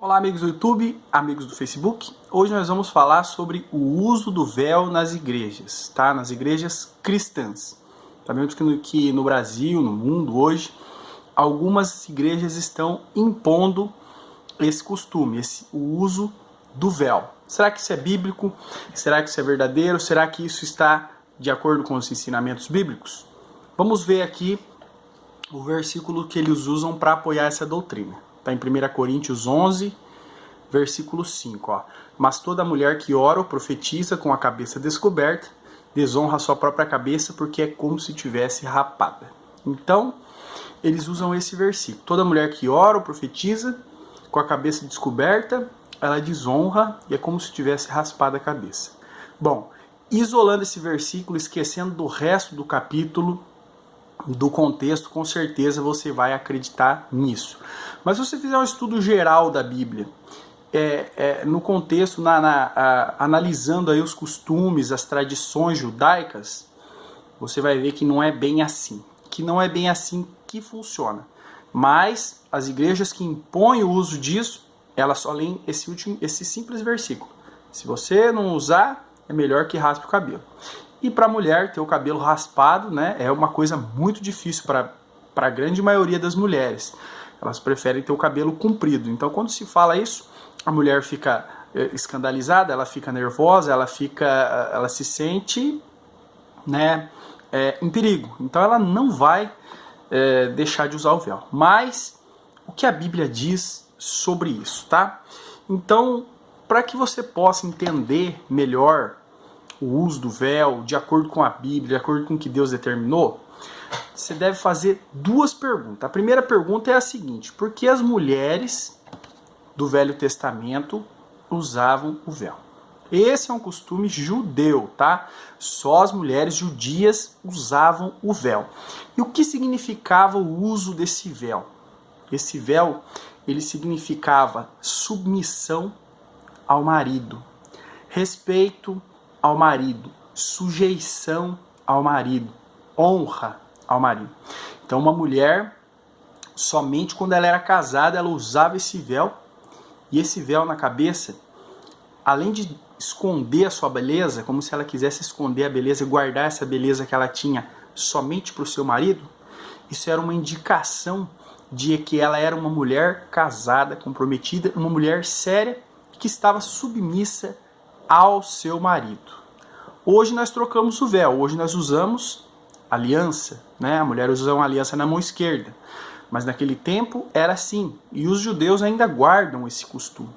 Olá, amigos do YouTube, amigos do Facebook. Hoje nós vamos falar sobre o uso do véu nas igrejas, tá? Nas igrejas cristãs. Sabemos que no Brasil, no mundo hoje, algumas igrejas estão impondo esse costume, o uso do véu. Será que isso é bíblico? Será que isso é verdadeiro? Será que isso está de acordo com os ensinamentos bíblicos? Vamos ver aqui o versículo que eles usam para apoiar essa doutrina. Está em 1 Coríntios 11, versículo 5. Ó. Mas toda mulher que ora ou profetiza com a cabeça descoberta, desonra a sua própria cabeça, porque é como se tivesse rapada. Então, eles usam esse versículo. Toda mulher que ora ou profetiza com a cabeça descoberta, ela desonra e é como se tivesse raspado a cabeça. Bom, isolando esse versículo, esquecendo do resto do capítulo, do contexto, com certeza você vai acreditar nisso. Mas se você fizer um estudo geral da Bíblia, no contexto, analisando aí os costumes, as tradições judaicas, você vai ver que não é bem assim. Que não é bem assim que funciona. Mas as igrejas que impõem o uso disso, elas só leem esse simples versículo. Se você não usar, é melhor que raspe o cabelo. E para a mulher ter o cabelo raspado, né, é uma coisa muito difícil para a grande maioria das mulheres. Elas preferem ter o cabelo comprido. Então, quando se fala isso, a mulher fica escandalizada, ela fica nervosa, ela se sente, né, em perigo. Então, ela não vai deixar de usar o véu. Mas o que a Bíblia diz sobre isso, tá? Então, para que você possa entender melhor o uso do véu, de acordo com a Bíblia, de acordo com o que Deus determinou, você deve fazer duas perguntas. A primeira pergunta é a seguinte: por que as mulheres do Velho Testamento usavam o véu? Esse é um costume judeu, tá? Só as mulheres judias usavam o véu. E o que significava o uso desse véu? Esse véu, ele significava submissão ao marido, respeito ao marido, sujeição ao marido, honra ao marido. Então, uma mulher, somente quando ela era casada, ela usava esse véu, e esse véu na cabeça, além de esconder a sua beleza, como se ela quisesse esconder a beleza e guardar essa beleza que ela tinha somente para o seu marido, isso era uma indicação de que ela era uma mulher casada, comprometida, uma mulher séria, que estava submissa ao seu marido. Hoje nós trocamos o véu, hoje nós usamos aliança, né? A mulher usa uma aliança na mão esquerda, mas naquele tempo era assim, e os judeus ainda guardam esse costume.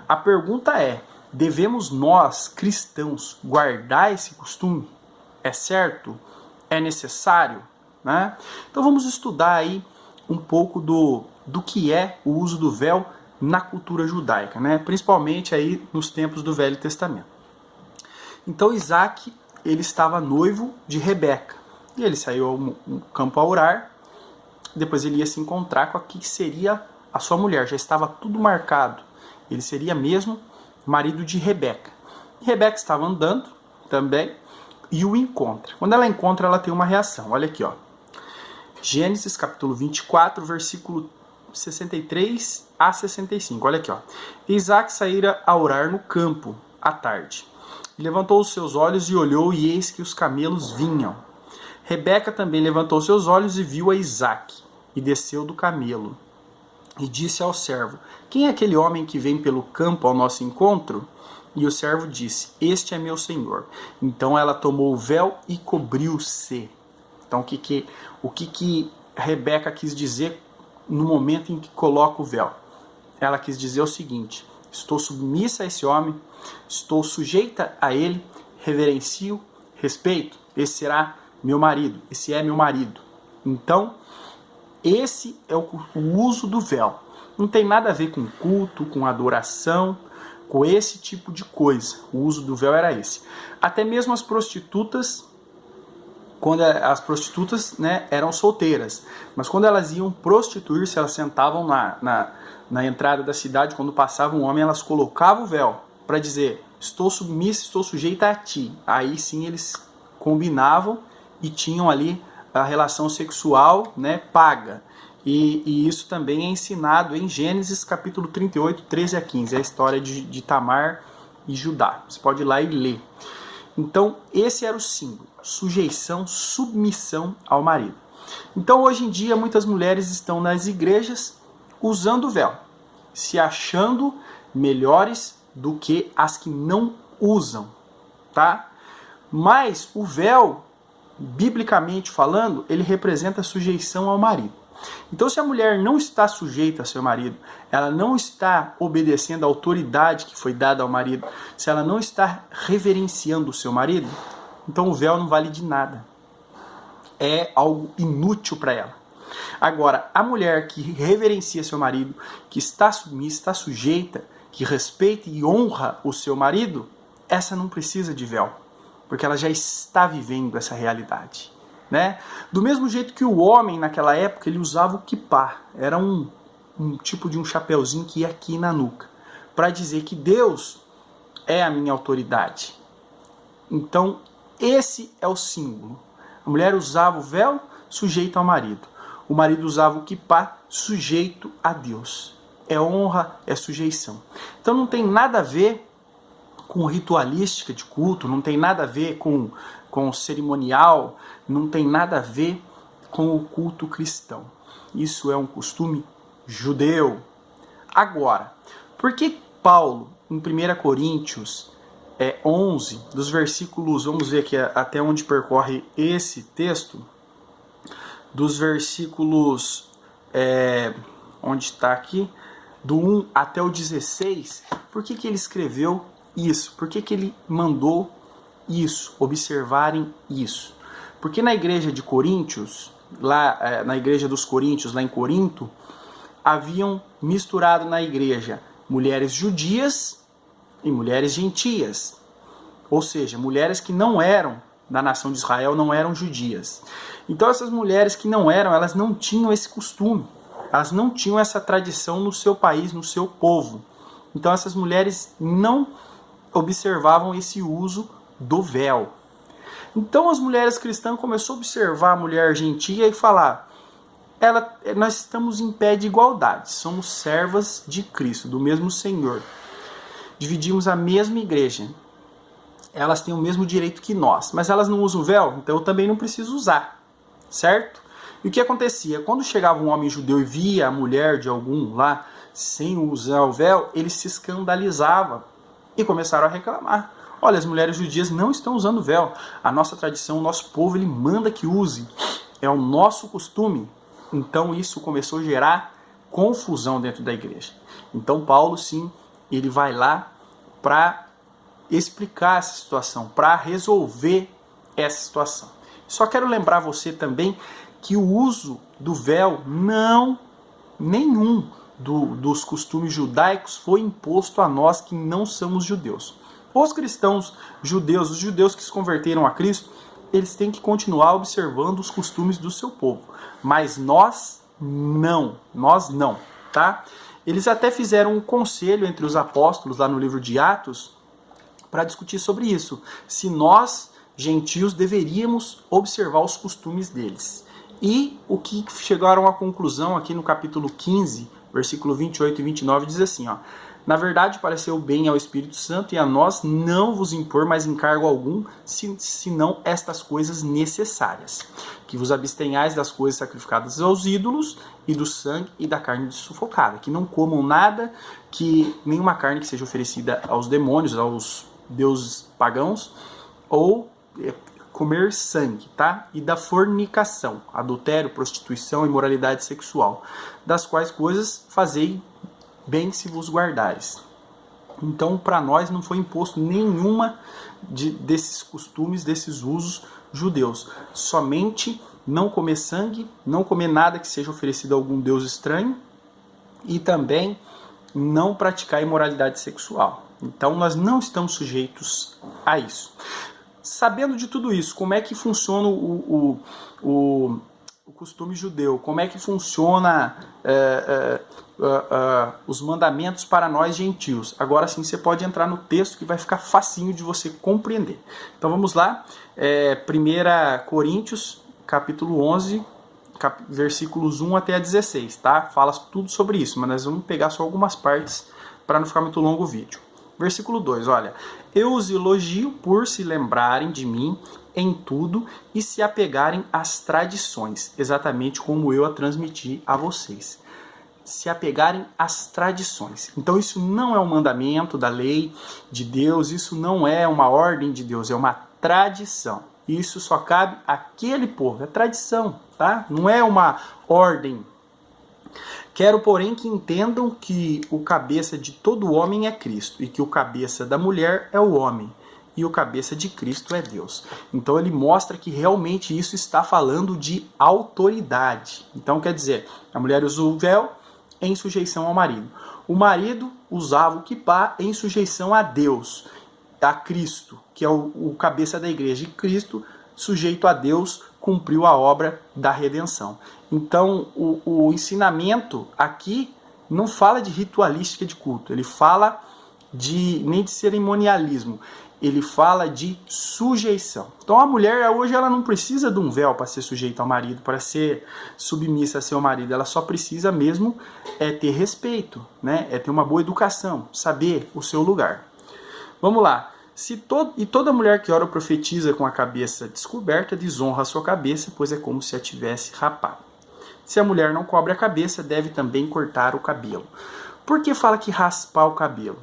A pergunta é: devemos nós, cristãos, guardar esse costume? É certo? É necessário? Né? Então vamos estudar aí um pouco do que é o uso do véu na cultura judaica, né? Principalmente aí nos tempos do Velho Testamento. Então Isaac, ele estava noivo de Rebeca, e ele saiu ao campo a orar, depois ele ia se encontrar com a que seria a sua mulher, já estava tudo marcado, ele seria mesmo marido de Rebeca. E Rebeca estava andando também e o encontra. Quando ela encontra, ela tem uma reação, olha aqui, ó. Gênesis capítulo 24, versículo 63 a 65, olha aqui, ó. Isaac saíra a orar no campo à tarde. Levantou os seus olhos e olhou, e eis que os camelos vinham. Rebeca também levantou seus olhos e viu a Isaac, e desceu do camelo. E disse ao servo: quem é aquele homem que vem pelo campo ao nosso encontro? E o servo disse: este é meu senhor. Então ela tomou o véu e cobriu-se. Então o que Rebeca quis dizer no momento em que coloca o véu? Ela quis dizer o seguinte: estou submissa a esse homem, estou sujeita a ele, reverencio, respeito, esse será meu marido, esse é meu marido. Então, esse é o uso do véu. Não tem nada a ver com culto, com adoração, com esse tipo de coisa. O uso do véu era esse. Até mesmo as prostitutas, quando as prostitutas, né, eram solteiras, mas quando elas iam prostituir-se, elas sentavam na entrada da cidade, quando passava um homem, elas colocavam o véu para dizer: estou submissa, estou sujeita a ti. Aí sim eles combinavam e tinham ali a relação sexual, né, paga. E isso também é ensinado em Gênesis capítulo 38, 13 a 15. É a história de Tamar e Judá. Você pode ir lá e ler. Então, esse era o símbolo. Sujeição, submissão ao marido. Então, hoje em dia, muitas mulheres estão nas igrejas usando o véu, se achando melhores do que as que não usam, tá? Mas o véu, biblicamente falando, ele representa a sujeição ao marido. Então, se a mulher não está sujeita ao seu marido, ela não está obedecendo a autoridade que foi dada ao marido, se ela não está reverenciando o seu marido, então o véu não vale de nada. É algo inútil para ela. Agora, a mulher que reverencia seu marido, que está submissa, está sujeita, que respeita e honra o seu marido, essa não precisa de véu, porque ela já está vivendo essa realidade, né? Do mesmo jeito que o homem naquela época, ele usava o quipá, era um tipo de um chapeuzinho que ia aqui na nuca, para dizer que Deus é a minha autoridade. Então, esse é o símbolo. A mulher usava o véu sujeito ao marido. O marido usava o quipá sujeito a Deus. É honra, é sujeição. Então não tem nada a ver com ritualística de culto, não tem nada a ver com cerimonial, não tem nada a ver com o culto cristão. Isso é um costume judeu. Agora, por que Paulo, em 1 Coríntios 11, dos versículos, vamos ver aqui até onde percorre esse texto, dos versículos, onde está aqui, do 1 até o 16, por que ele escreveu isso? Por que ele mandou isso, observarem isso? Porque na igreja de Coríntios, lá na igreja dos Coríntios, lá em Corinto, haviam misturado na igreja mulheres judias e mulheres gentias. Ou seja, mulheres que não eram da nação de Israel, não eram judias. Então essas mulheres que não eram, elas não tinham esse costume. Elas não tinham essa tradição no seu país, no seu povo. Então essas mulheres não observavam esse uso do véu. Então as mulheres cristãs começaram a observar a mulher gentia e falar: nós estamos em pé de igualdade, somos servas de Cristo, do mesmo Senhor. Dividimos a mesma igreja. Elas têm o mesmo direito que nós, mas elas não usam o véu, então eu também não preciso usar, certo? E o que acontecia? Quando chegava um homem judeu e via a mulher de algum lá sem usar o véu, ele se escandalizava e começaram a reclamar. Olha, as mulheres judias não estão usando o véu. A nossa tradição, o nosso povo, ele manda que use. É o nosso costume. Então isso começou a gerar confusão dentro da igreja. Então Paulo, sim, ele vai lá para explicar essa situação, para resolver essa situação. Só quero lembrar você também que o uso do véu, nenhum dos costumes judaicos foi imposto a nós que não somos judeus. Os cristãos judeus, os judeus que se converteram a Cristo, eles têm que continuar observando os costumes do seu povo. Mas nós não, tá? Eles até fizeram um conselho entre os apóstolos lá no livro de Atos para discutir sobre isso. Se nós, gentios, deveríamos observar os costumes deles. E o que chegaram à conclusão aqui no capítulo 15, versículo 28 e 29, diz assim, ó: na verdade, pareceu bem ao Espírito Santo e a nós não vos impor mais encargo algum, senão estas coisas necessárias. Que vos abstenhais das coisas sacrificadas aos ídolos e do sangue e da carne sufocada. Que não comam nada, nenhuma carne que seja oferecida aos demônios, aos deuses pagãos, ou comer sangue, tá? E da fornicação, adultério, prostituição, imoralidade sexual, das quais coisas fazei bem se vos guardares. Então, para nós não foi imposto nenhuma desses costumes, desses usos judeus. Somente não comer sangue, não comer nada que seja oferecido a algum deus estranho e também não praticar imoralidade sexual. Então, nós não estamos sujeitos a isso. Sabendo de tudo isso, como é que funciona o costume judeu? Como é que funciona os mandamentos para nós gentios? Agora sim você pode entrar no texto que vai ficar facinho de você compreender. Então vamos lá, 1 Coríntios, capítulo 11, versículos 1 até a 16, tá? Fala tudo sobre isso, mas nós vamos pegar só algumas partes para não ficar muito longo o vídeo. Versículo 2, olha. Eu os elogio por se lembrarem de mim em tudo e se apegarem às tradições, exatamente como eu a transmiti a vocês. Se apegarem às tradições. Então isso não é um mandamento da lei de Deus, isso não é uma ordem de Deus, é uma tradição. Isso só cabe àquele povo, é tradição, tá? Não é uma ordem. Quero, porém, que entendam que o cabeça de todo homem é Cristo e que o cabeça da mulher é o homem e o cabeça de Cristo é Deus. Então ele mostra que realmente isso está falando de autoridade. Então quer dizer, a mulher usa o véu em sujeição ao marido. O marido usava o quipá em sujeição a Deus, a Cristo, que é o cabeça da igreja. E Cristo, sujeito a Deus, cumpriu a obra da redenção. Então, o ensinamento aqui não fala de ritualística de culto, ele fala nem de cerimonialismo, ele fala de sujeição. Então, a mulher hoje ela não precisa de um véu para ser sujeita ao marido, para ser submissa a seu marido, ela só precisa mesmo ter respeito, né? Ter uma boa educação, saber o seu lugar. Vamos lá. Toda mulher que ora ou profetiza com a cabeça descoberta desonra a sua cabeça, pois é como se a tivesse rapado. Se a mulher não cobre a cabeça, deve também cortar o cabelo. Por que fala que raspar o cabelo?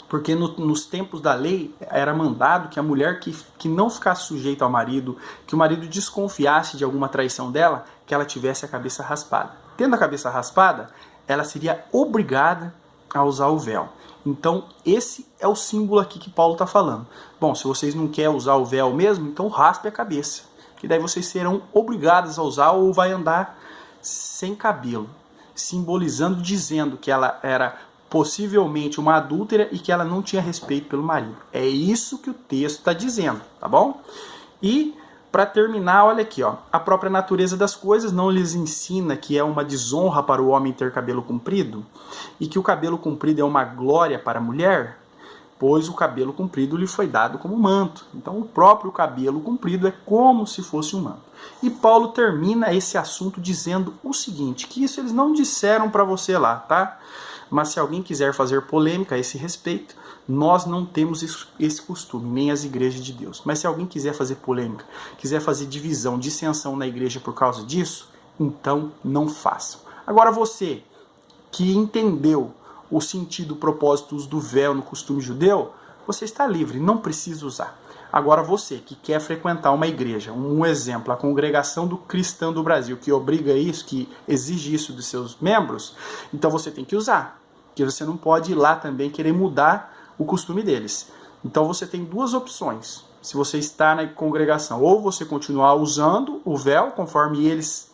Porque nos tempos da lei era mandado que a mulher que não ficasse sujeita ao marido, que o marido desconfiasse de alguma traição dela, que ela tivesse a cabeça raspada. Tendo a cabeça raspada, ela seria obrigada a usar o véu. Então, esse é o símbolo aqui que Paulo está falando. Bom, se vocês não querem usar o véu mesmo, então raspe a cabeça. Que daí vocês serão obrigados a usar ou vai andar sem cabelo. Simbolizando, dizendo que ela era possivelmente uma adúltera e que ela não tinha respeito pelo marido. É isso que o texto está dizendo, tá bom? E, para terminar, olha aqui, ó. A própria natureza das coisas não lhes ensina que é uma desonra para o homem ter cabelo comprido e que o cabelo comprido é uma glória para a mulher, pois o cabelo comprido lhe foi dado como manto. Então, o próprio cabelo comprido é como se fosse um manto. E Paulo termina esse assunto dizendo o seguinte, que isso eles não disseram para você lá, tá? Mas se alguém quiser fazer polêmica a esse respeito, nós não temos esse costume, nem as igrejas de Deus. Mas se alguém quiser fazer polêmica, quiser fazer divisão, dissensão na igreja por causa disso, então não façam. Agora você que entendeu o sentido, o propósito do véu no costume judeu, você está livre, não precisa usar. Agora você que quer frequentar uma igreja, um exemplo, a Congregação do Cristão do Brasil, que obriga isso, que exige isso dos seus membros, então você tem que usar. Porque você não pode ir lá também querer mudar o costume deles. Então você tem duas opções. Se você está na congregação, ou você continuar usando o véu, conforme eles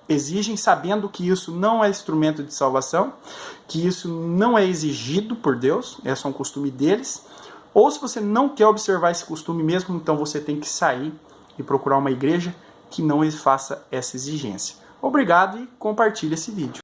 exigem, sabendo que isso não é instrumento de salvação, que isso não é exigido por Deus, é só um costume deles. Ou se você não quer observar esse costume mesmo, então você tem que sair e procurar uma igreja que não faça essa exigência. Obrigado e compartilhe esse vídeo.